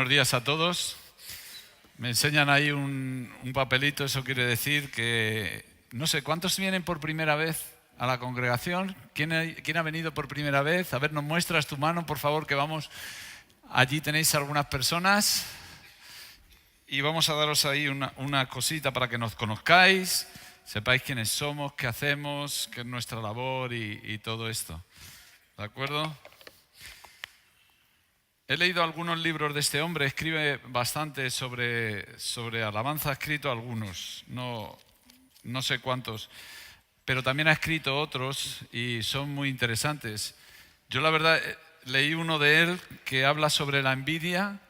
buenos días a todos. Me enseñan ahí un papelito, eso quiere decir que, no sé, ¿cuántos vienen por primera vez a la congregación? ¿Quién ha venido por primera vez? A ver, ¿nos muestras tu mano, por favor, que vamos? Allí tenéis algunas personas y vamos a daros ahí una cosita para que nos conozcáis, sepáis quiénes somos, qué hacemos, qué es nuestra labor y todo esto. ¿De acuerdo? He leído algunos libros de este hombre, escribe bastante sobre alabanza, ha escrito algunos, no sé cuántos, pero también ha escrito otros y son muy interesantes. Yo la verdad leí uno de él que habla sobre la envidia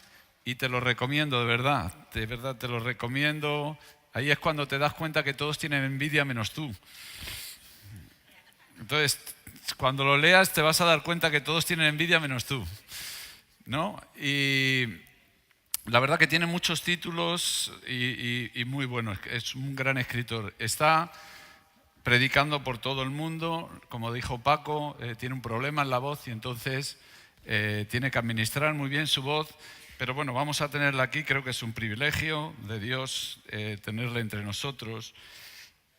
y te lo recomiendo, de verdad te lo recomiendo. Ahí es cuando te das cuenta que todos tienen envidia menos tú. Entonces, cuando lo leas te vas a dar cuenta que todos tienen envidia menos tú, ¿no? Y la verdad que tiene muchos títulos y muy bueno, es un gran escritor. Está predicando por todo el mundo, como dijo Paco, tiene un problema en la voz y entonces tiene que administrar muy bien su voz. Pero bueno, vamos a tenerla aquí, creo que es un privilegio de Dios tenerla entre nosotros.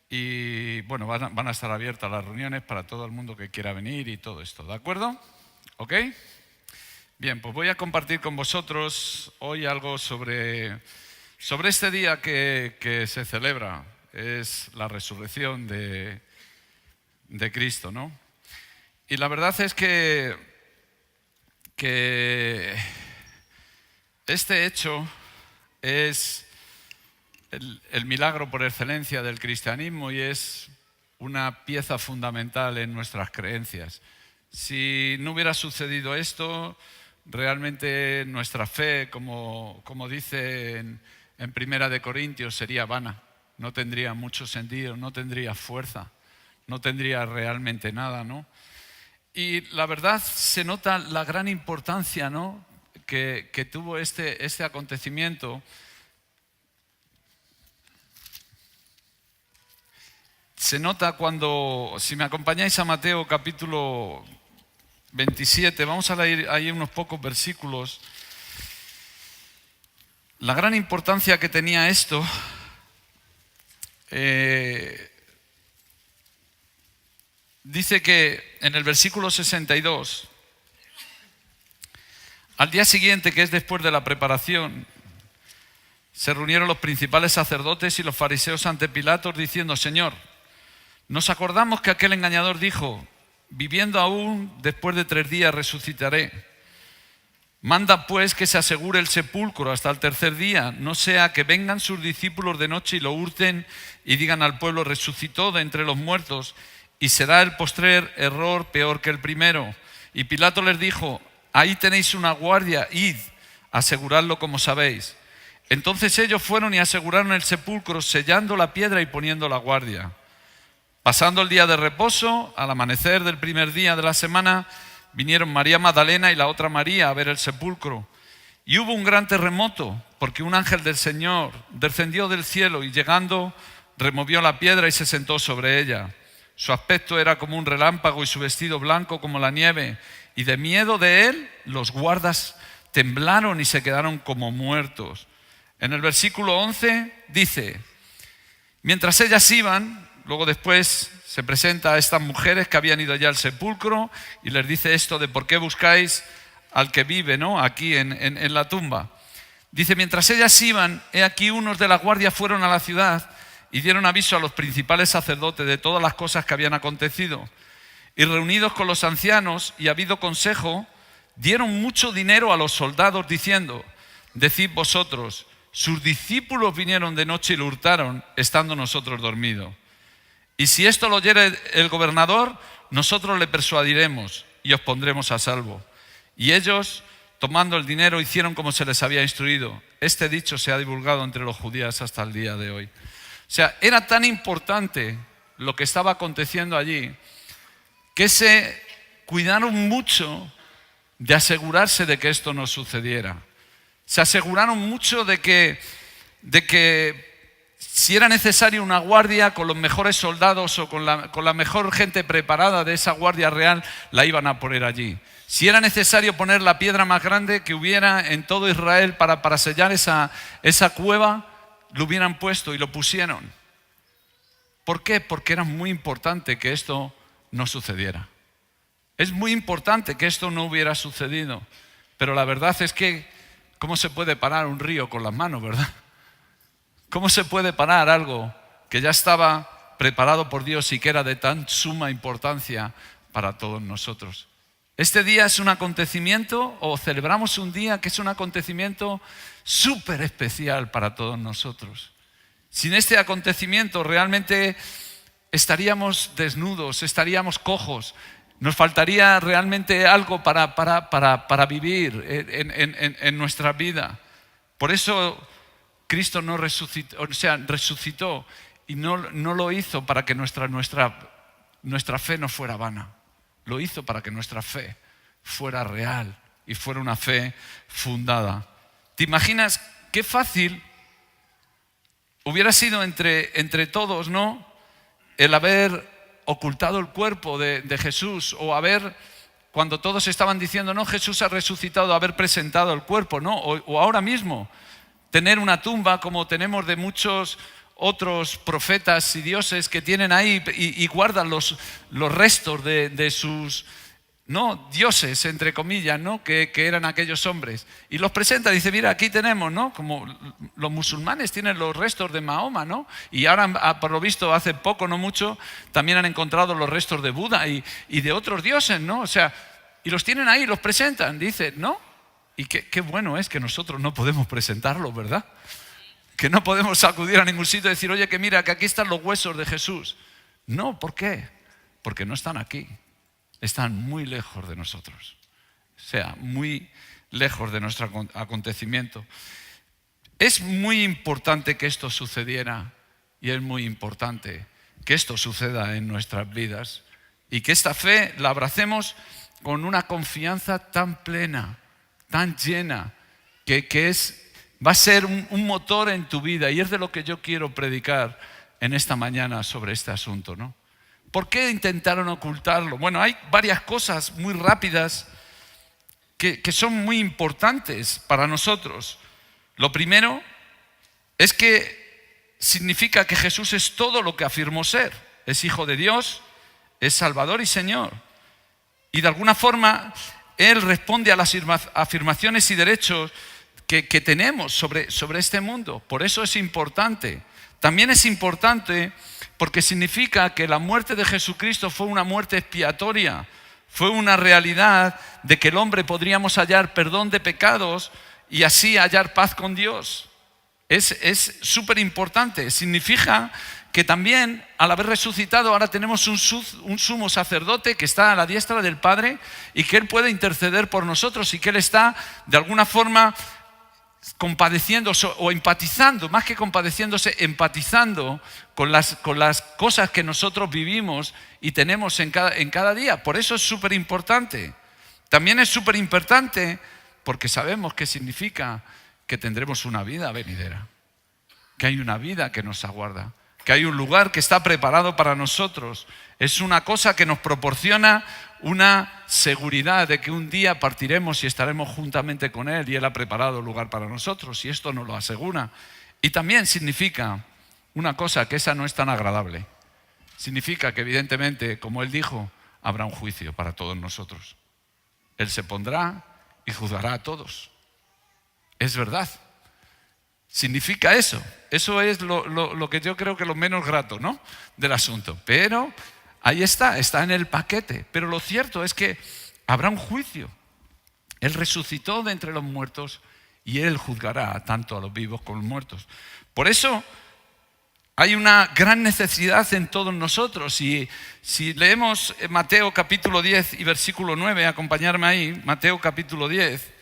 Y bueno, van a estar abiertas las reuniones para todo el mundo que quiera venir y todo esto, ¿de acuerdo? ¿Ok? Bien, pues voy a compartir con vosotros hoy algo sobre este día que se celebra. Es la resurrección de Cristo, ¿no? Y la verdad es que este hecho es el milagro por excelencia del cristianismo y es una pieza fundamental en nuestras creencias. Si no hubiera sucedido esto, realmente nuestra fe, como dice en Primera de Corintios, sería vana. No tendría mucho sentido, no tendría fuerza, no tendría realmente nada, ¿no? Y la verdad se nota la gran importancia, ¿no?, que tuvo este acontecimiento. Se nota cuando, si me acompañáis a Mateo capítulo 27, vamos a leer ahí unos pocos versículos. La gran importancia que tenía esto, dice que en el versículo 62, al día siguiente, que es después de la preparación, se reunieron los principales sacerdotes y los fariseos ante Pilato diciendo: Señor, nos acordamos que aquel engañador dijo: viviendo aún, después de 3 días resucitaré. Manda pues que se asegure el sepulcro hasta el tercer día, no sea que vengan sus discípulos de noche y lo hurten y digan al pueblo: resucitó de entre los muertos, y será el postrer error peor que el primero. Y Pilato les dijo: ahí tenéis una guardia, id, aseguradlo como sabéis. Entonces ellos fueron y aseguraron el sepulcro, sellando la piedra y poniendo la guardia. Pasando el día de reposo, al amanecer del primer día de la semana, vinieron María Magdalena y la otra María a ver el sepulcro. Y hubo un gran terremoto, porque un ángel del Señor descendió del cielo y llegando, removió la piedra y se sentó sobre ella. Su aspecto era como un relámpago y su vestido blanco como la nieve. Y de miedo de él, los guardas temblaron y se quedaron como muertos. En el versículo 11 dice: mientras ellas iban, luego después se presenta a estas mujeres que habían ido ya al sepulcro y les dice esto de por qué buscáis al que vive, ¿no?, aquí en la tumba. Dice: mientras ellas iban, he aquí unos de la guardia fueron a la ciudad y dieron aviso a los principales sacerdotes de todas las cosas que habían acontecido. Y reunidos con los ancianos y habido consejo, dieron mucho dinero a los soldados diciendo: decid vosotros, sus discípulos vinieron de noche y lo hurtaron, estando nosotros dormidos. Y si esto lo oyere el gobernador, nosotros le persuadiremos y os pondremos a salvo. Y ellos, tomando el dinero, hicieron como se les había instruido. Este dicho se ha divulgado entre los judíos hasta el día de hoy. O sea, era tan importante lo que estaba aconteciendo allí que se cuidaron mucho de asegurarse de que esto no sucediera. Se aseguraron mucho de que Si era necesario una guardia con los mejores soldados o con la mejor gente preparada de esa guardia real, la iban a poner allí. Si era necesario poner la piedra más grande que hubiera en todo Israel para sellar esa cueva, lo hubieran puesto y lo pusieron. ¿Por qué? Porque era muy importante que esto no sucediera. Es muy importante que esto no hubiera sucedido. Pero la verdad es que, ¿cómo se puede parar un río con las manos, verdad? ¿Cómo se puede parar algo que ya estaba preparado por Dios y que era de tan suma importancia para todos nosotros? Este día es un acontecimiento, o celebramos un día que es un acontecimiento súper especial para todos nosotros. Sin este acontecimiento realmente estaríamos desnudos, estaríamos cojos, nos faltaría realmente algo para vivir en nuestra vida. Por eso Cristo no resucitó, resucitó y no lo hizo para que nuestra fe no fuera vana. Lo hizo para que nuestra fe fuera real y fuera una fe fundada. ¿Te imaginas qué fácil hubiera sido entre todos, ¿no?, el haber ocultado el cuerpo de Jesús, o haber, cuando todos estaban diciendo, no, Jesús ha resucitado, haber presentado el cuerpo, ¿no? O ahora mismo tener una tumba como tenemos de muchos otros profetas y dioses que tienen ahí y guardan los restos de sus, ¿no?, dioses, entre comillas, ¿no?, que eran aquellos hombres. Y los presenta, dice, mira, aquí tenemos, ¿no?, como los musulmanes tienen los restos de Mahoma, ¿no? Y ahora, por lo visto, hace poco, no mucho, también han encontrado los restos de Buda y de otros dioses, ¿no? O sea, y los tienen ahí, los presentan, dice, ¿no? Y qué bueno es que nosotros no podemos presentarlos, ¿verdad? Que no podemos acudir a ningún sitio y decir, oye, que mira, que aquí están los huesos de Jesús. No, ¿por qué? Porque no están aquí. Están muy lejos de nosotros. O sea, muy lejos de nuestro acontecimiento. Es muy importante que esto sucediera y es muy importante que esto suceda en nuestras vidas y que esta fe la abracemos con una confianza tan plena, tan llena, que va a ser un motor en tu vida, y es de lo que yo quiero predicar en esta mañana sobre este asunto, ¿no? ¿Por qué intentaron ocultarlo? Bueno, hay varias cosas muy rápidas que son muy importantes para nosotros. Lo primero es que significa que Jesús es todo lo que afirmó ser. Es Hijo de Dios, es Salvador y Señor. Y de alguna forma Él responde a las afirmaciones y derechos que tenemos sobre este mundo. Por eso es importante. También es importante porque significa que la muerte de Jesucristo fue una muerte expiatoria. Fue una realidad de que el hombre podríamos hallar perdón de pecados y así hallar paz con Dios. Es súper importante. Significa que también al haber resucitado ahora tenemos un sumo sacerdote que está a la diestra del Padre y que Él puede interceder por nosotros y que Él está de alguna forma compadeciéndose o empatizando, más que compadeciéndose, empatizando con las cosas que nosotros vivimos y tenemos en cada día. Por eso es súper importante. También es súper importante porque sabemos que significa que tendremos una vida venidera, que hay una vida que nos aguarda, que hay un lugar que está preparado para nosotros. Es una cosa que nos proporciona una seguridad de que un día partiremos y estaremos juntamente con Él y Él ha preparado un lugar para nosotros y esto nos lo asegura. Y también significa una cosa que esa no es tan agradable. Significa que evidentemente, como Él dijo, habrá un juicio para todos nosotros. Él se pondrá y juzgará a todos. Es verdad. Significa eso. Eso es lo que yo creo que es lo menos grato, ¿no?, del asunto. Pero ahí está en el paquete. Pero lo cierto es que habrá un juicio. Él resucitó de entre los muertos y Él juzgará tanto a los vivos como a los muertos. Por eso hay una gran necesidad en todos nosotros. Y si leemos Mateo capítulo 10 y versículo 9, acompañarme ahí, Mateo capítulo 10,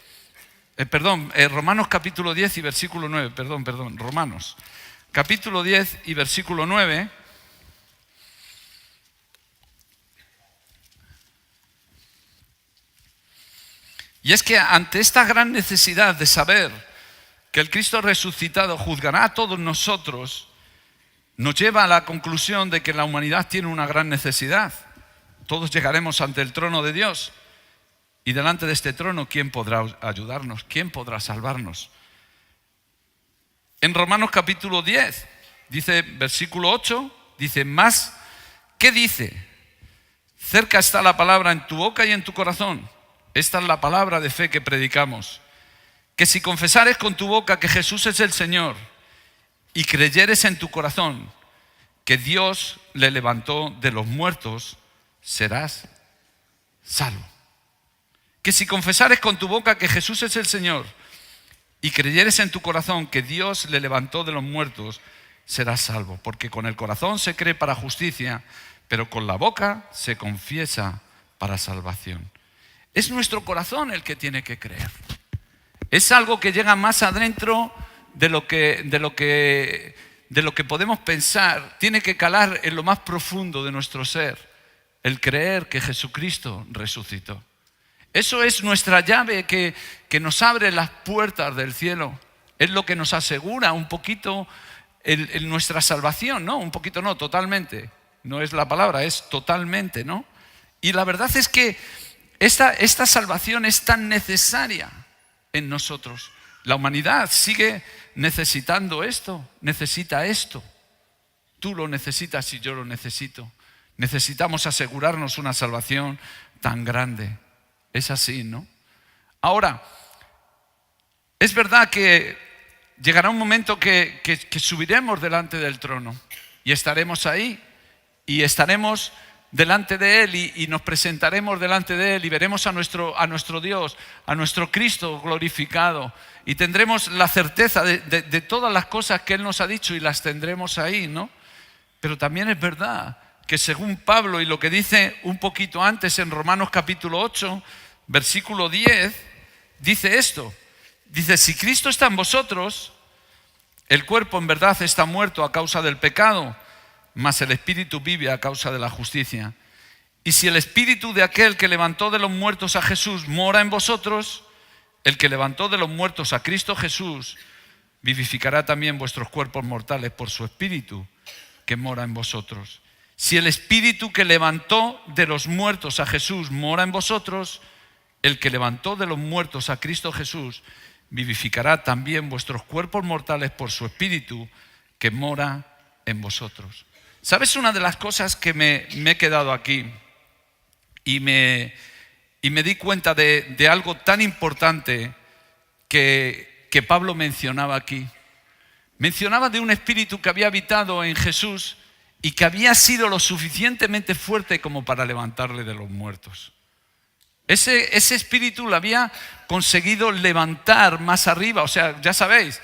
Romanos capítulo 10 y versículo 9, Romanos capítulo 10 y versículo 9. Y es que ante esta gran necesidad de saber que el Cristo resucitado juzgará a todos nosotros, nos lleva a la conclusión de que la humanidad tiene una gran necesidad. Todos llegaremos ante el trono de Dios. Y delante de este trono, ¿quién podrá ayudarnos? ¿Quién podrá salvarnos? En Romanos capítulo 10, dice, versículo 8, dice, más, ¿qué dice? Cerca está la palabra en tu boca y en tu corazón. Esta es la palabra de fe que predicamos. Que si confesares con tu boca que Jesús es el Señor y creyeres en tu corazón que Dios le levantó de los muertos, serás salvo. Que si confesares con tu boca que Jesús es el Señor y creyeres en tu corazón que Dios le levantó de los muertos, serás salvo. Porque con el corazón se cree para justicia, pero con la boca se confiesa para salvación. Es nuestro corazón el que tiene que creer. Es algo que llega más adentro de lo que podemos pensar. Tiene que calar en lo más profundo de nuestro ser, el creer que Jesucristo resucitó. Eso es nuestra llave que nos abre las puertas del cielo. Es lo que nos asegura un poquito nuestra salvación, ¿no? Un poquito no, totalmente. No es la palabra, es totalmente, ¿no? Y la verdad es que esta salvación es tan necesaria en nosotros. La humanidad sigue necesitando esto, necesita esto. Tú lo necesitas y yo lo necesito. Necesitamos asegurarnos una salvación tan grande. Es así, ¿no? Ahora, es verdad que llegará un momento que subiremos delante del trono y estaremos ahí y estaremos delante de Él y nos presentaremos delante de Él y veremos a nuestro Dios, a nuestro Cristo glorificado y tendremos la certeza de todas las cosas que Él nos ha dicho y las tendremos ahí, ¿no? Pero también es verdad que según Pablo y lo que dice un poquito antes en Romanos capítulo 8, versículo 10, dice esto. Dice, si Cristo está en vosotros, el cuerpo en verdad está muerto a causa del pecado, mas el espíritu vive a causa de la justicia. Y si el espíritu de aquel que levantó de los muertos a Jesús mora en vosotros, el que levantó de los muertos a Cristo Jesús vivificará también vuestros cuerpos mortales por su espíritu que mora en vosotros. Si el espíritu que levantó de los muertos a Jesús mora en vosotros, el que levantó de los muertos a Cristo Jesús vivificará también vuestros cuerpos mortales por su espíritu que mora en vosotros. ¿Sabes una de las cosas que me he quedado aquí y me di cuenta de algo tan importante que Pablo mencionaba aquí? Mencionaba de un espíritu que había habitado en Jesús y que había sido lo suficientemente fuerte como para levantarle de los muertos. Ese espíritu lo había conseguido levantar más arriba. O sea, ya sabéis,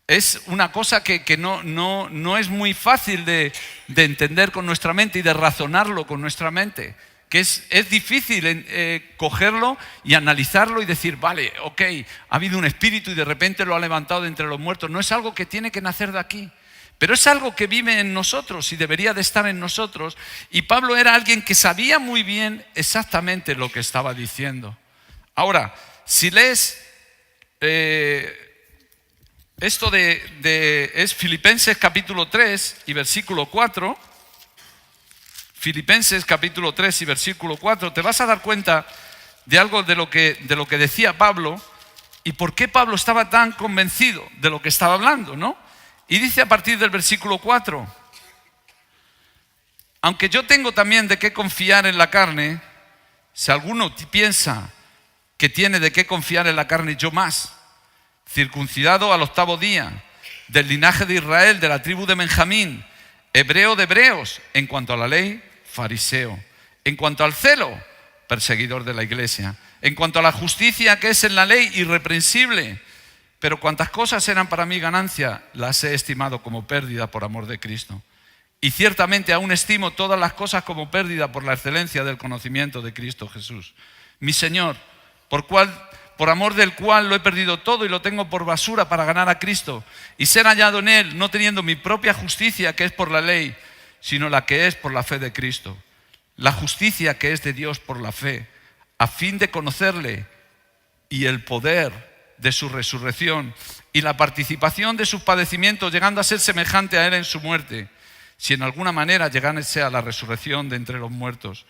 es una cosa que no es muy fácil de entender con nuestra mente y de razonarlo con nuestra mente. Que es difícil cogerlo y analizarlo y decir, vale, ok, ha habido un espíritu y de repente lo ha levantado de entre los muertos. No es algo que tiene que nacer de aquí, pero es algo que vive en nosotros y debería de estar en nosotros. Y Pablo era alguien que sabía muy bien exactamente lo que estaba diciendo. Ahora, si lees esto es Filipenses capítulo 3 y versículo 4, Filipenses capítulo 3 y versículo 4, te vas a dar cuenta de algo de lo que decía Pablo y por qué Pablo estaba tan convencido de lo que estaba hablando, ¿no? Y dice a partir del versículo 4, aunque yo tengo también de qué confiar en la carne, si alguno piensa que tiene de qué confiar en la carne, yo más, circuncidado al 8º día, del linaje de Israel, de la tribu de Benjamín, hebreo de hebreos, en cuanto a la ley, fariseo, en cuanto al celo, perseguidor de la iglesia, en cuanto a la justicia que es en la ley, irreprensible, pero cuantas cosas eran para mí ganancia, las he estimado como pérdida por amor de Cristo. Y ciertamente aún estimo todas las cosas como pérdida por la excelencia del conocimiento de Cristo Jesús, mi Señor, por amor del cual lo he perdido todo y lo tengo por basura para ganar a Cristo y ser hallado en Él, no teniendo mi propia justicia que es por la ley, sino la que es por la fe de Cristo. La justicia que es de Dios por la fe, a fin de conocerle y el poder de su resurrección y la participación de sus padecimientos, llegando a ser semejante a él en su muerte, si en alguna manera llegase a la resurrección de entre los muertos.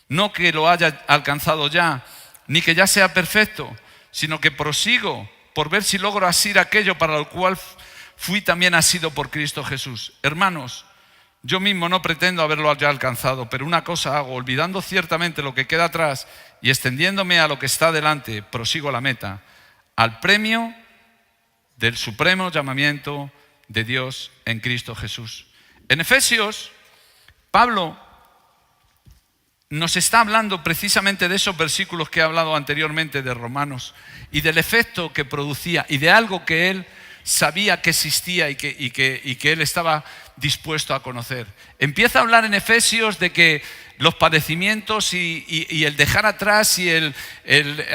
No que lo haya alcanzado ya, ni que ya sea perfecto, sino que prosigo por ver si logro asir aquello para lo cual fui también asido por Cristo Jesús. Hermanos, yo mismo no pretendo haberlo ya alcanzado, pero una cosa hago, olvidando ciertamente lo que queda atrás y extendiéndome a lo que está delante, prosigo la meta, al premio del supremo llamamiento de Dios en Cristo Jesús. En Efesios, Pablo nos está hablando precisamente de esos versículos que he hablado anteriormente de Romanos y del efecto que producía y de algo que él sabía que existía y que él estaba dispuesto a conocer. Empieza a hablar en Efesios de que los padecimientos y el dejar atrás y el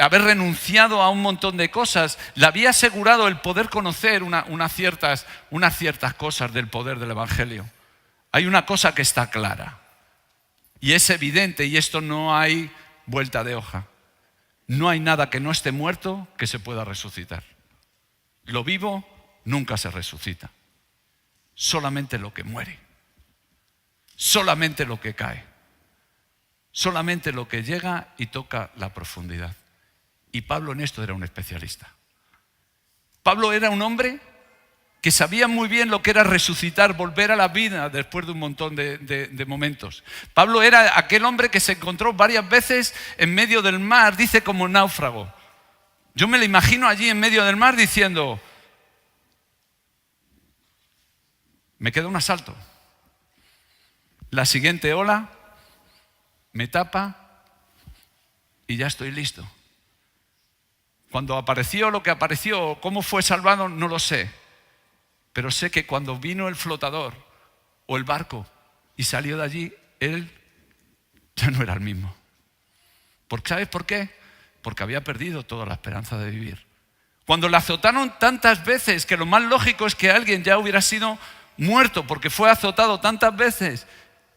haber renunciado a un montón de cosas le había asegurado el poder conocer unas ciertas cosas del poder del Evangelio. Hay una cosa que está clara y es evidente, y esto no hay vuelta de hoja. No hay nada que no esté muerto que se pueda resucitar. Lo vivo nunca se resucita. Solamente lo que muere. Solamente lo que cae. Solamente lo que llega y toca la profundidad. Y Pablo en esto era un especialista. Pablo era un hombre que sabía muy bien lo que era resucitar, volver a la vida después de un montón de momentos. Pablo era aquel hombre que se encontró varias veces en medio del mar, dice como náufrago. Yo me lo imagino allí en medio del mar diciendo, me queda un asalto. La siguiente ola me tapa y ya estoy listo. Cuando apareció lo que apareció, cómo fue salvado, no lo sé. Pero sé que cuando vino el flotador o el barco y salió de allí, él ya no era el mismo. ¿Sabes por qué? Porque había perdido toda la esperanza de vivir. Cuando le azotaron tantas veces que lo más lógico es que alguien ya hubiera sido muerto porque fue azotado tantas veces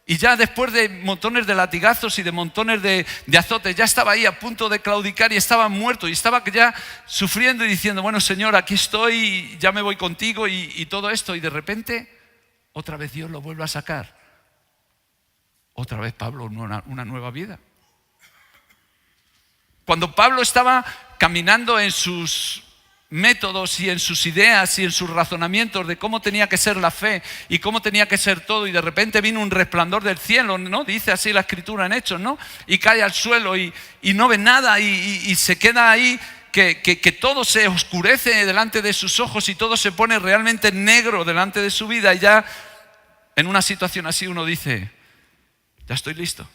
y ya después de montones de latigazos y de montones de azotes ya estaba ahí a punto de claudicar y estaba muerto y estaba ya sufriendo y diciendo, bueno Señor, aquí estoy, ya me voy contigo y todo esto, y de repente otra vez Dios lo vuelve a sacar, otra vez Pablo una nueva vida. Cuando Pablo estaba caminando en sus métodos y en sus ideas y en sus razonamientos de cómo tenía que ser la fe y cómo tenía que ser todo, y de repente vino un resplandor del cielo, ¿no? Dice así la Escritura en Hechos, ¿no? Y cae al suelo y no ve nada y se queda ahí, que todo se oscurece delante de sus ojos y todo se pone realmente negro delante de su vida, y ya en una situación así uno dice, ya estoy listo,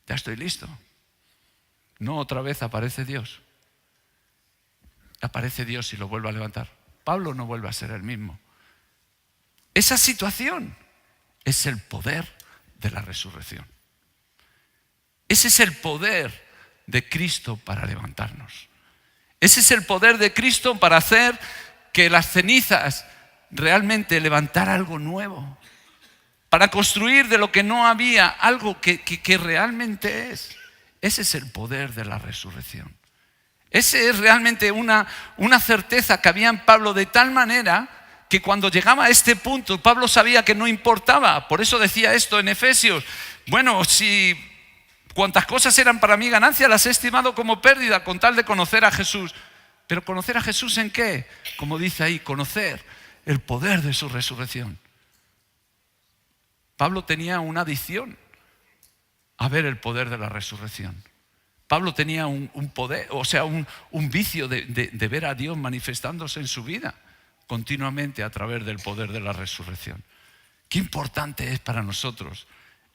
ya estoy listo. No, otra vez aparece Dios. Aparece Dios y lo vuelve a levantar. Pablo no vuelve a ser el mismo. Esa situación es el poder de la resurrección. Ese es el poder de Cristo para levantarnos. Ese es el poder de Cristo para hacer que las cenizas realmente levantar algo nuevo. Para construir de lo que no había algo que realmente es. Ese es el poder de la resurrección. Ese es realmente una certeza que había en Pablo, de tal manera que cuando llegaba a este punto, Pablo sabía que no importaba. Por eso decía esto en Efesios, bueno, si cuantas cosas eran para mí ganancia, las he estimado como pérdida con tal de conocer a Jesús. Pero ¿conocer a Jesús en qué? Como dice ahí, conocer el poder de su resurrección. Pablo tenía una adicción a ver el poder de la resurrección. Pablo tenía un poder, o sea, un vicio de ver a Dios manifestándose en su vida continuamente a través del poder de la resurrección. Qué importante es para nosotros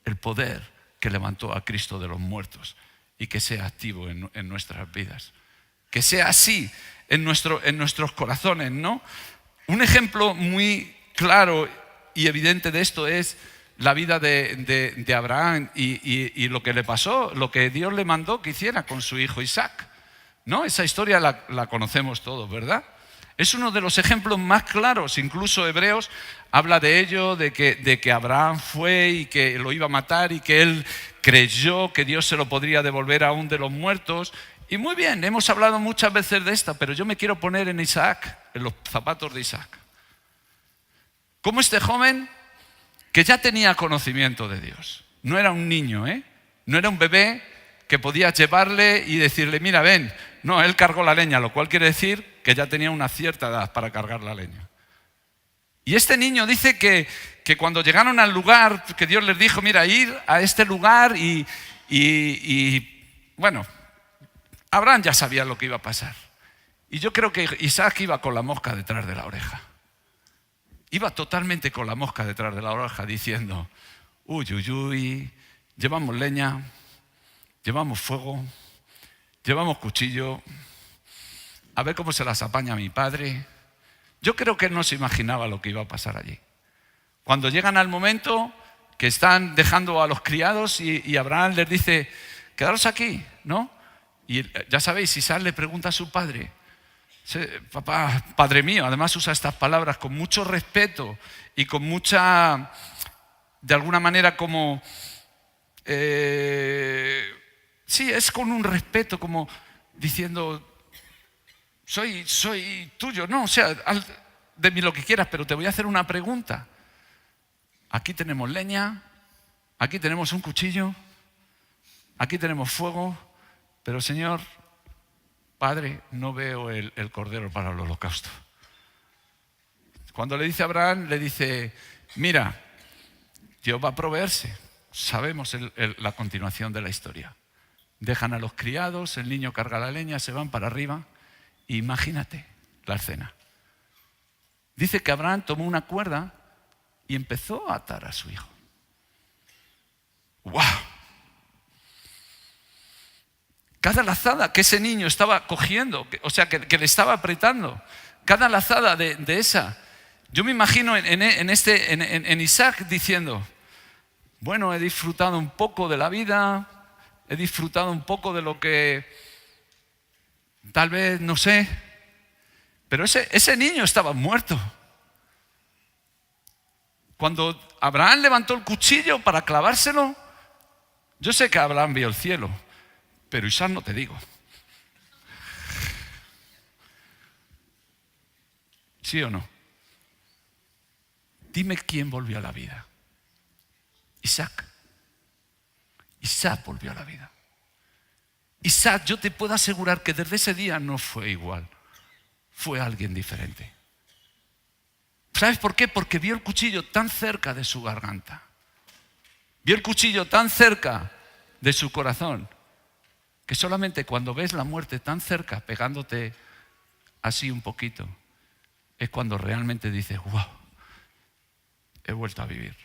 el poder que levantó a Cristo de los muertos y que sea activo en nuestras vidas. Que sea así en nuestros corazones, ¿no? Un ejemplo muy claro y evidente de esto es la vida de Abraham y lo que le pasó, lo que Dios le mandó que hiciera con su hijo Isaac, ¿no? Esa historia la conocemos todos, ¿verdad? Es uno de los ejemplos más claros. Incluso Hebreos habla de ello, de que Abraham fue y que lo iba a matar y que él creyó que Dios se lo podría devolver aún de los muertos, Y muy bien, hemos hablado muchas veces de esta, pero yo me quiero poner en Isaac, en los zapatos de Isaac. Como este joven que ya tenía conocimiento de Dios. No era un niño, no era un bebé que podías llevarle y decirle, mira, ven. No, él cargó la leña, lo cual quiere decir que ya tenía una cierta edad para cargar la leña. Y este niño dice que cuando llegaron al lugar, que Dios les dijo, mira, ir a este lugar y bueno, Abraham ya sabía lo que iba a pasar. Y yo creo que Isaac iba con la mosca detrás de la oreja. Iba totalmente con la mosca detrás de la oreja diciendo, uy, uy, uy, llevamos leña, llevamos fuego, llevamos cuchillo, a ver cómo se las apaña mi padre. Yo creo que él no se imaginaba lo que iba a pasar allí. Cuando llegan al momento que están dejando a los criados y Abraham les dice, quedaros aquí, ¿no? Y ya sabéis, Isaac le pregunta a su padre, papá, padre mío, además usa estas palabras con mucho respeto y con mucha, de alguna manera como, sí, es con un respeto como diciendo, soy tuyo, no, o sea, de mí lo que quieras, pero te voy a hacer una pregunta. Aquí tenemos leña, aquí tenemos un cuchillo, aquí tenemos fuego, pero Señor, Padre, no veo el cordero para el holocausto. Cuando le dice a Abraham, le dice, mira, Dios va a proveerse. Sabemos la continuación de la historia. Dejan a los criados, el niño carga la leña, se van para arriba. Imagínate la escena. Dice que Abraham tomó una cuerda y empezó a atar a su hijo. ¡Wow! Cada lazada que ese niño estaba cogiendo, o sea, que le estaba apretando, cada lazada de esa, yo me imagino en Isaac diciendo, bueno, he disfrutado un poco de la vida, he disfrutado un poco de lo que tal vez, no sé, pero ese niño estaba muerto. Cuando Abraham levantó el cuchillo para clavárselo, yo sé que Abraham vio el cielo, pero Isaac no te digo. ¿Sí o no? Dime quién volvió a la vida. Isaac. Isaac volvió a la vida. Isaac, yo te puedo asegurar que desde ese día no fue igual. Fue alguien diferente. ¿Sabes por qué? Porque vio el cuchillo tan cerca de su garganta. Vio el cuchillo tan cerca de su corazón, que solamente cuando ves la muerte tan cerca, pegándote así un poquito, es cuando realmente dices, wow, he vuelto a vivir.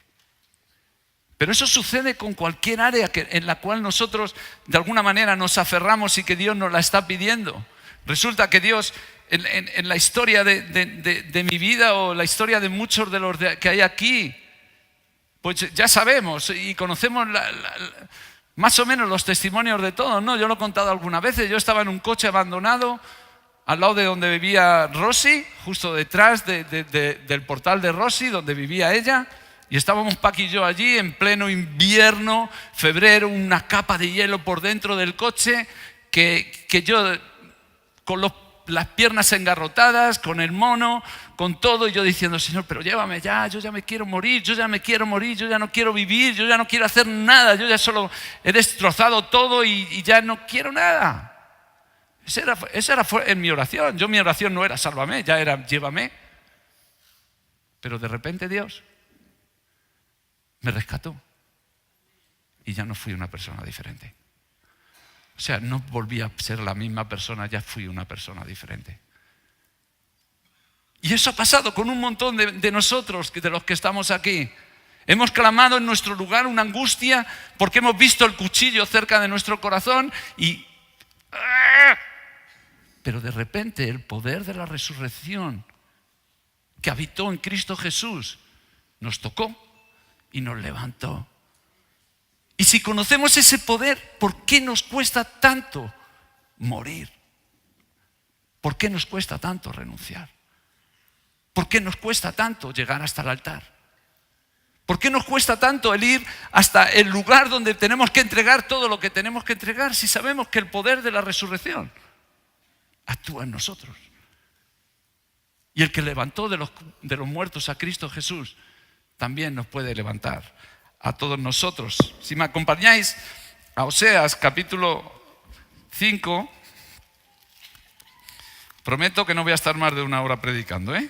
Pero eso sucede con cualquier área en la cual nosotros de alguna manera nos aferramos y que Dios nos la está pidiendo. Resulta que Dios, en la historia de mi vida o la historia de muchos de los que hay aquí, pues ya sabemos y conocemos más o menos los testimonios de todos, ¿no? Yo lo he contado algunas veces. Yo estaba en un coche abandonado al lado de donde vivía Rosy, justo detrás del portal de Rosy, donde vivía ella. Y estábamos Pac y yo allí en pleno invierno, febrero, una capa de hielo por dentro del coche, que yo con las piernas engarrotadas, con el mono, con todo, y yo diciendo, Señor, pero llévame ya, yo ya me quiero morir, yo ya me quiero morir, yo ya no quiero vivir, yo ya no quiero hacer nada, yo ya solo he destrozado todo y ya no quiero nada. Esa era en mi oración. Mi oración no era sálvame, ya era llévame. Pero de repente Dios me rescató y ya no fui una persona diferente. O sea, no volví a ser la misma persona, ya fui una persona diferente. Y eso ha pasado con un montón de nosotros, de los que estamos aquí. Hemos clamado en nuestro lugar una angustia porque hemos visto el cuchillo cerca de nuestro corazón pero de repente el poder de la resurrección que habitó en Cristo Jesús nos tocó y nos levantó. Y si conocemos ese poder, ¿por qué nos cuesta tanto morir? ¿Por qué nos cuesta tanto renunciar? ¿Por qué nos cuesta tanto llegar hasta el altar? ¿Por qué nos cuesta tanto el ir hasta el lugar donde tenemos que entregar todo lo que tenemos que entregar si sabemos que el poder de la resurrección actúa en nosotros? Y el que levantó de los muertos a Cristo Jesús también nos puede levantar a todos nosotros. Si me acompañáis a Oseas capítulo 5, prometo que no voy a estar más de una hora predicando, ¿eh?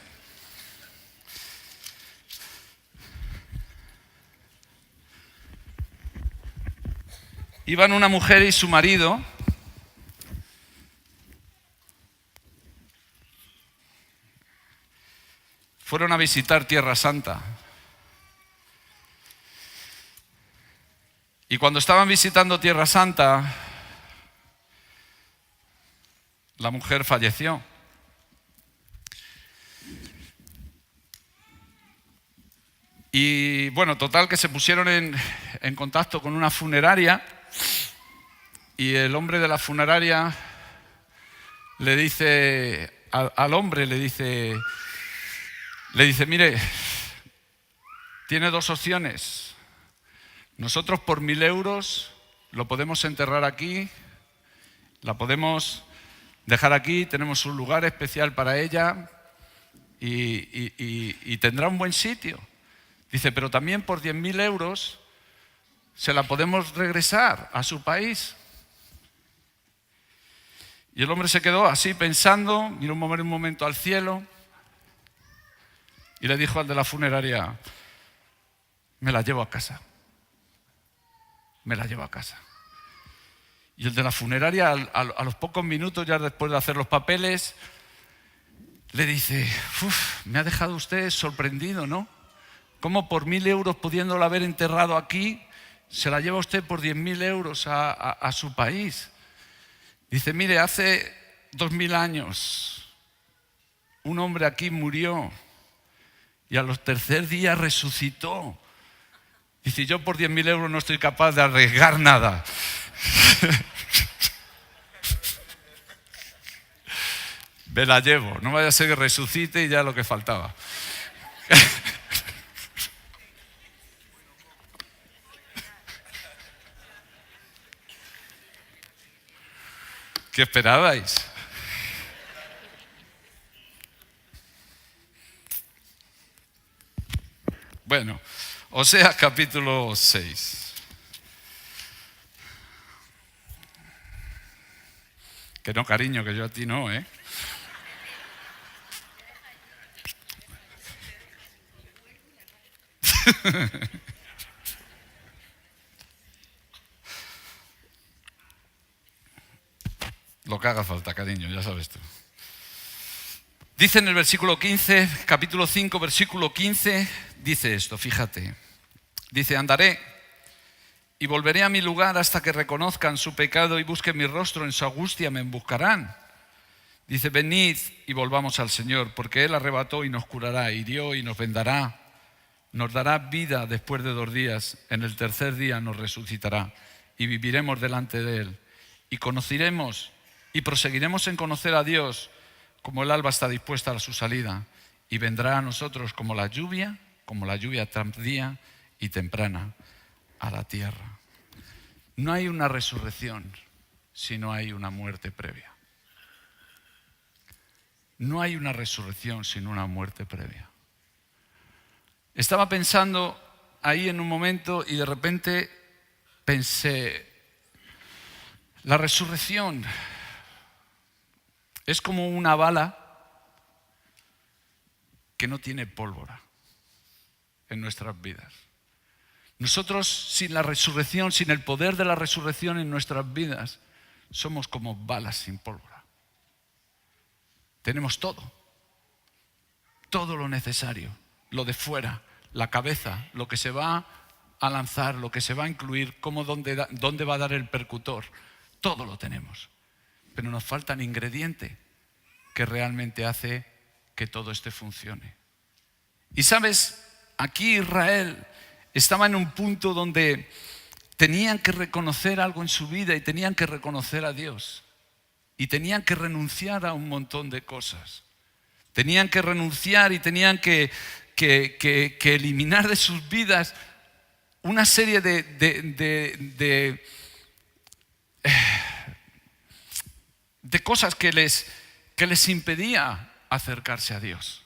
Iban una mujer y su marido fueron a visitar Tierra Santa. Y cuando estaban visitando Tierra Santa, la mujer falleció. Y bueno, total que se pusieron en contacto con una funeraria y el hombre de la funeraria le dice al hombre, le dice, mire, tiene dos opciones. Nosotros por 1.000 euros lo podemos enterrar aquí, la podemos dejar aquí, tenemos un lugar especial para ella y tendrá un buen sitio. Dice, pero también por 10.000 euros se la podemos regresar a su país. Y el hombre se quedó así pensando, miró un momento al cielo y le dijo al de la funeraria, me la llevo a casa. Me la llevo a casa. Y el de la funeraria, a los pocos minutos, ya después de hacer los papeles, le dice, me ha dejado usted sorprendido, ¿no? ¿Cómo por 1.000 euros, pudiéndola haber enterrado aquí, se la lleva usted por 10.000 euros a su país? Dice, mire, hace 2.000 años un hombre aquí murió y a los tercer días resucitó. Dice, yo por 10.000 euros no estoy capaz de arriesgar nada. Me la llevo, no vaya a ser que resucite y ya lo que faltaba. ¿Qué esperabais? Bueno, Oseas capítulo 6. Que no, cariño, que yo a ti no, ¿eh? Lo que haga falta, cariño, ya sabes tú. Dice en el versículo 15, capítulo 5, versículo 15, dice esto, fíjate. Dice, andaré y volveré a mi lugar hasta que reconozcan su pecado y busquen mi rostro, en su angustia me buscarán. Dice, venid y volvamos al Señor, porque Él arrebató y nos curará, hirió y nos vendará. Nos dará vida después de 2 días, en el tercer día nos resucitará y viviremos delante de Él. Y conoceremos y proseguiremos en conocer a Dios, como el alba está dispuesta a su salida, y vendrá a nosotros como la lluvia tardía y temprana a la tierra. No hay una resurrección si no hay una muerte previa. No hay una resurrección sin una muerte previa. Estaba pensando ahí en un momento y de repente pensé, la resurrección es como una bala que no tiene pólvora en nuestras vidas. Nosotros sin la resurrección, sin el poder de la resurrección en nuestras vidas, somos como balas sin pólvora. Tenemos todo lo necesario, lo de fuera, la cabeza, lo que se va a lanzar, lo que se va a incluir, dónde va a dar el percutor, todo lo tenemos. Pero nos falta el ingrediente que realmente hace que todo esto funcione. Y sabes, aquí Israel estaba en un punto donde tenían que reconocer algo en su vida y tenían que reconocer a Dios. Y tenían que renunciar a un montón de cosas. Tenían que renunciar y tenían que que eliminar de sus vidas una serie de cosas que les impedía acercarse a Dios.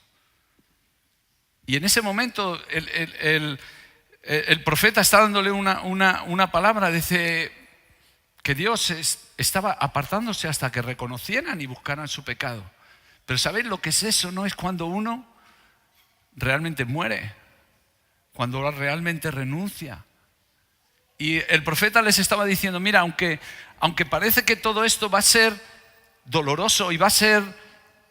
Y en ese momento el profeta está dándole una palabra, dice que Dios estaba apartándose hasta que reconocieran y buscaran su pecado. Pero ¿sabéis lo que es eso? No es cuando uno realmente muere, cuando realmente renuncia. Y el profeta les estaba diciendo, mira, aunque parece que todo esto va a ser doloroso y va a ser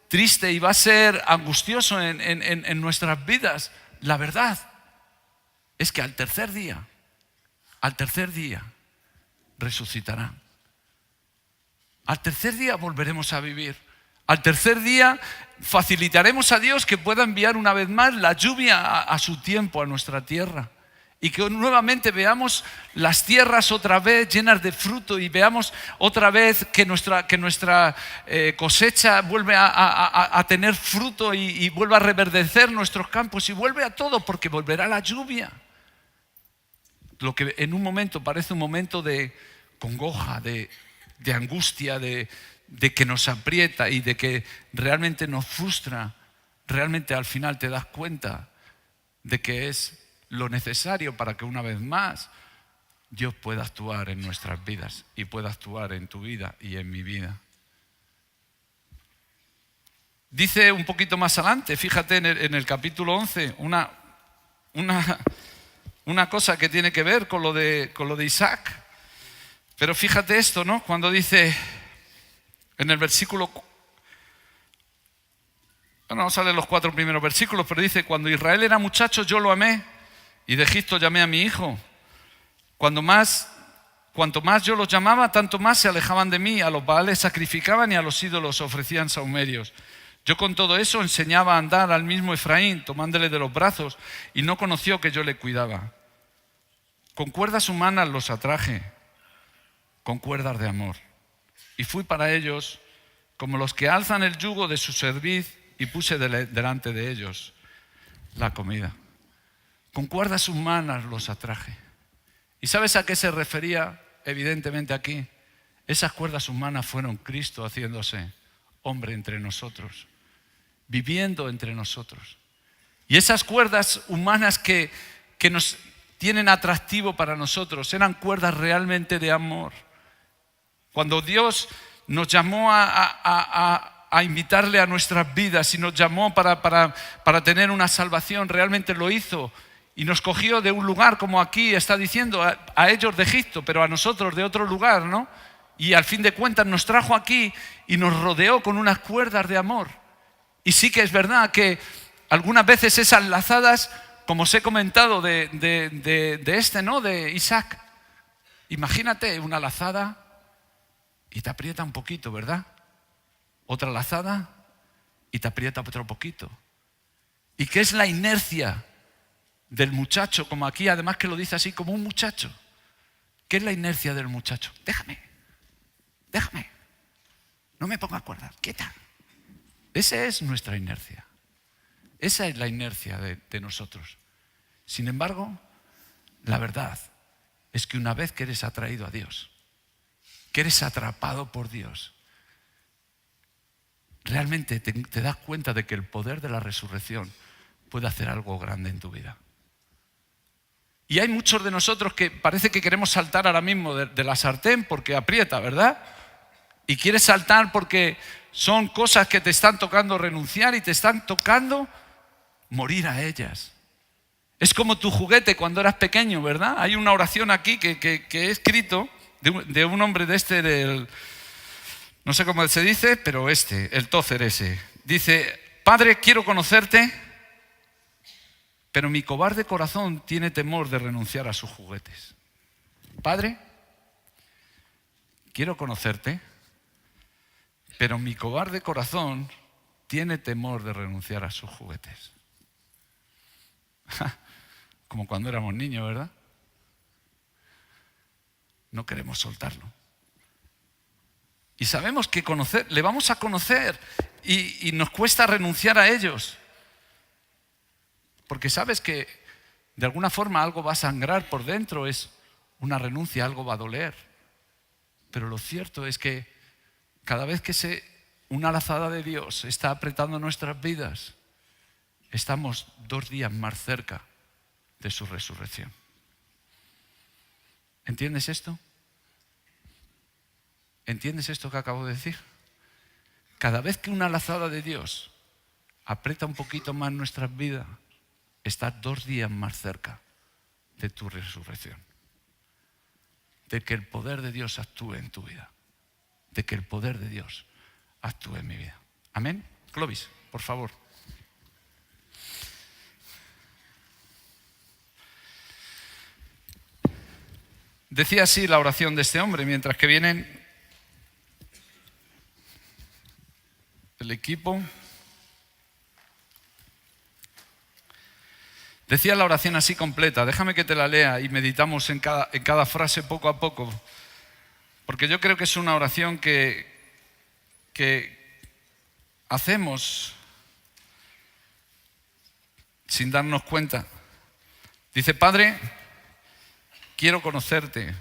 triste y va a ser angustioso en nuestras vidas, la verdad es que al tercer día resucitará. Al tercer día volveremos a vivir. Al tercer día facilitaremos a Dios que pueda enviar una vez más la lluvia a su tiempo a nuestra tierra. Y que nuevamente veamos las tierras otra vez llenas de fruto y veamos otra vez que nuestra cosecha vuelve a tener fruto y vuelve a reverdecer nuestros campos y vuelve a todo, porque volverá la lluvia. Lo que en un momento parece un momento de congoja, de angustia, de que nos aprieta y de que realmente nos frustra, realmente al final te das cuenta de que es lo necesario para que una vez más Dios pueda actuar en nuestras vidas y pueda actuar en tu vida y en mi vida. Dice un poquito más adelante, fíjate en el capítulo 11, una cosa que tiene que ver con lo de Isaac. Pero fíjate esto, ¿no? Cuando dice en el versículo, no salen los 4 primeros versículos, pero dice, cuando Israel era muchacho yo lo amé y de Egipto llamé a mi hijo. Cuanto más yo los llamaba, tanto más se alejaban de mí. A los baales sacrificaban y a los ídolos ofrecían sahumerios. Yo con todo eso enseñaba a andar al mismo Efraín, tomándole de los brazos, y no conoció que yo le cuidaba. Con cuerdas humanas los atraje, con cuerdas de amor. Y fui para ellos como los que alzan el yugo de su cerviz, y puse delante de ellos la comida. Con cuerdas humanas los atraje. ¿Y sabes a qué se refería evidentemente aquí? Esas cuerdas humanas fueron Cristo haciéndose hombre entre nosotros, viviendo entre nosotros. Y esas cuerdas humanas que nos tienen atractivo para nosotros eran cuerdas realmente de amor. Cuando Dios nos llamó a invitarle a nuestras vidas y nos llamó para tener una salvación, realmente lo hizo. Y nos cogió de un lugar, como aquí está diciendo, a ellos de Egipto, pero a nosotros de otro lugar, ¿no? Y al fin de cuentas nos trajo aquí y nos rodeó con unas cuerdas de amor. Y sí que es verdad que algunas veces esas lazadas, como os he comentado de Isaac, imagínate una lazada y te aprieta un poquito, ¿verdad? Otra lazada y te aprieta otro poquito. ¿Y qué es la inercia del muchacho? Como aquí, además que lo dice así, como un muchacho. ¿Qué es la inercia del muchacho? Déjame, no me pongas cuerdas, quieta. Esa es nuestra inercia. Esa es la inercia de nosotros. Sin embargo, la verdad es que una vez que eres atraído a Dios, que eres atrapado por Dios, realmente te das cuenta de que el poder de la resurrección puede hacer algo grande en tu vida. Y hay muchos de nosotros que parece que queremos saltar ahora mismo de la sartén porque aprieta, ¿verdad? Y quieres saltar porque son cosas que te están tocando renunciar y te están tocando morir a ellas. Es como tu juguete cuando eras pequeño, ¿verdad? Hay una oración aquí que he escrito de un hombre del... No sé cómo se dice, pero el Tócer ese. Dice, Padre, quiero conocerte, pero mi cobarde corazón tiene temor de renunciar a sus juguetes. Padre, quiero conocerte, pero mi cobarde corazón tiene temor de renunciar a sus juguetes. Como cuando éramos niños, ¿verdad? No queremos soltarlo. Y sabemos que le vamos a conocer y nos cuesta renunciar a ellos. porque sabes que de alguna forma algo va a sangrar por dentro, es una renuncia, algo va a doler. Pero lo cierto es que cada vez que una lazada de Dios está apretando nuestras vidas, estamos 2 días más cerca de su resurrección. ¿Entiendes esto? ¿Entiendes esto que acabo de decir? Cada vez que una lazada de Dios aprieta un poquito más nuestras vidas, estás 2 días más cerca de tu resurrección. De que el poder de Dios actúe en tu vida. De que el poder de Dios actúe en mi vida. ¿Amén? Clovis, por favor. Decía así la oración de este hombre, mientras que vienen el equipo. Decía la oración así completa. Déjame que te la lea y meditamos en cada frase poco a poco. Porque yo creo que es una oración que hacemos sin darnos cuenta. Dice: Padre, quiero conocerte,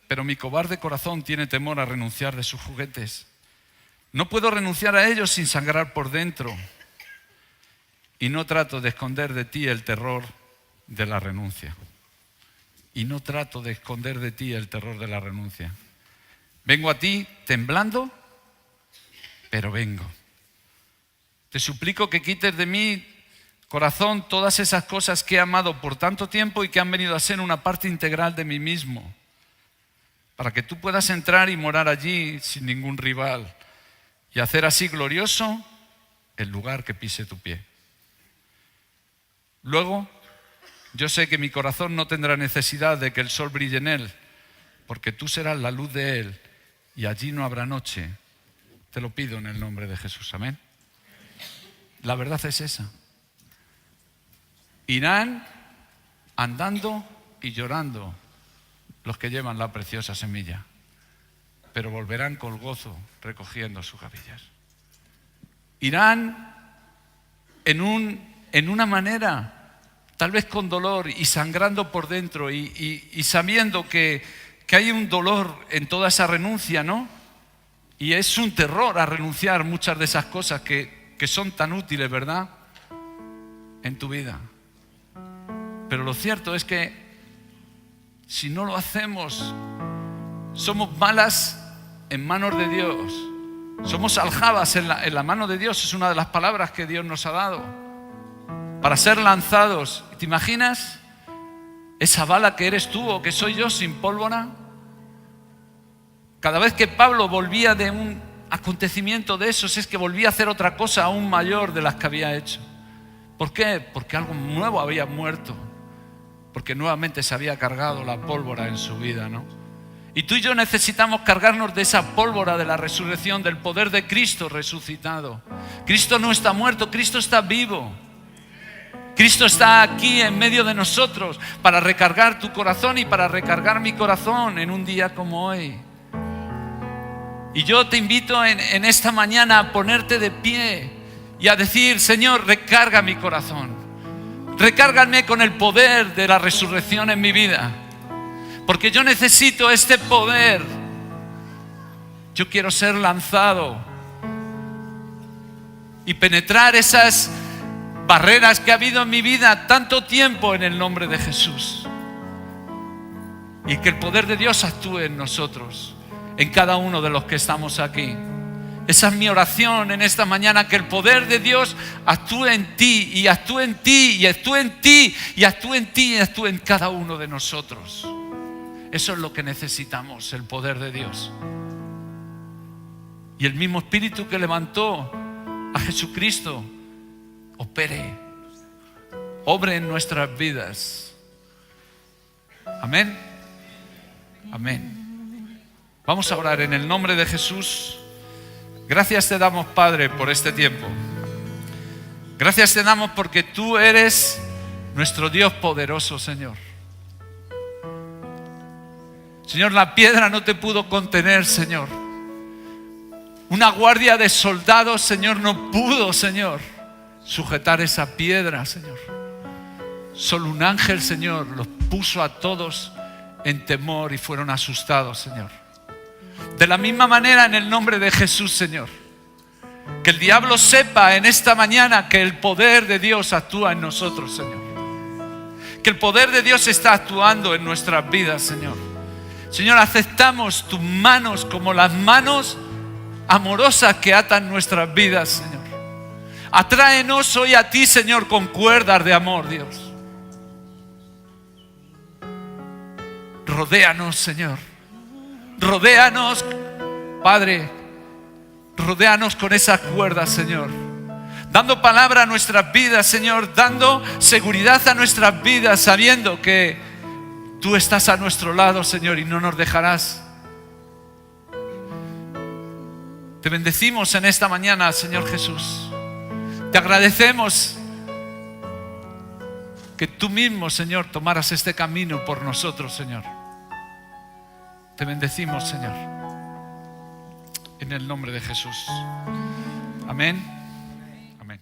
pero mi cobarde corazón tiene temor a renunciar de sus juguetes. No puedo renunciar a ellos sin sangrar por dentro. Y no trato de esconder de ti el terror de la renuncia. Y no trato de esconder de ti el terror de la renuncia. Vengo a ti temblando, pero vengo. Te suplico que quites de mí, corazón, todas esas cosas que he amado por tanto tiempo y que han venido a ser una parte integral de mí mismo, para que tú puedas entrar y morar allí sin ningún rival y hacer así glorioso el lugar que pise tu pie. Luego, yo sé que mi corazón no tendrá necesidad de que el sol brille en él, porque tú serás la luz de él y allí no habrá noche. Te lo pido en el nombre de Jesús. Amén. La verdad es esa. Irán andando y llorando los que llevan la preciosa semilla, pero volverán con gozo recogiendo sus gavillas. Irán en una manera, tal vez con dolor y sangrando por dentro y sabiendo que hay un dolor en toda esa renuncia, ¿no? Y es un terror a renunciar muchas de esas cosas que son tan útiles, ¿verdad? En tu vida. Pero lo cierto es que si no lo hacemos, somos balas en manos de Dios. Somos aljabas en la mano de Dios. Es una de las palabras que Dios nos ha dado para ser lanzados. ¿Te imaginas esa bala que eres tú o que soy yo sin pólvora? Cada vez que Pablo volvía de un acontecimiento de esos, es que volvía a hacer otra cosa aún mayor de las que había hecho. ¿Por qué? Porque algo nuevo había muerto, porque nuevamente se había cargado la pólvora en su vida, ¿no? Y tú y yo necesitamos cargarnos de esa pólvora de la resurrección, del poder de Cristo resucitado. Cristo no está muerto, Cristo está vivo. Cristo está aquí en medio de nosotros para recargar tu corazón y para recargar mi corazón en un día como hoy. Y yo te invito en esta mañana a ponerte de pie y a decir: Señor, recarga mi corazón. Recárgame con el poder de la resurrección en mi vida. Porque yo necesito este poder. Yo quiero ser lanzado y penetrar esas barreras que ha habido en mi vida tanto tiempo en el nombre de Jesús. Y que el poder de Dios actúe en nosotros, en cada uno de los que estamos aquí. Esa es mi oración en esta mañana, que el poder de Dios actúe en ti, y actúe en ti, y actúe en ti, y actúe en ti, y actúe en cada uno de nosotros. Eso es lo que necesitamos, el poder de Dios. Y el mismo Espíritu que levantó a Jesucristo obre en nuestras vidas. Amén. Amén. Vamos a orar en el nombre de Jesús. Gracias te damos, Padre, por este tiempo. Gracias te damos porque tú eres nuestro Dios poderoso, Señor. Señor, la piedra no te pudo contener, Señor. Una guardia de soldados, Señor, no pudo, Señor, sujetar esa piedra, Señor. Solo un ángel, Señor, los puso a todos en temor y fueron asustados, Señor. De la misma manera, en el nombre de Jesús, Señor, que el diablo sepa en esta mañana que el poder de Dios actúa en nosotros, Señor. Que el poder de Dios está actuando en nuestras vidas, Señor. Señor, aceptamos tus manos como las manos amorosas que atan nuestras vidas, Señor. Atráenos hoy a ti, Señor, con cuerdas de amor, Dios. Rodéanos, Señor. Rodéanos, Padre. Rodéanos con esas cuerdas, Señor. Dando palabra a nuestras vidas, Señor. Dando seguridad a nuestras vidas, sabiendo que tú estás a nuestro lado, Señor, y no nos dejarás. Te bendecimos en esta mañana, Señor Jesús. Te agradecemos que tú mismo, Señor, tomaras este camino por nosotros, Señor. Te bendecimos, Señor, en el nombre de Jesús. Amén. Amén.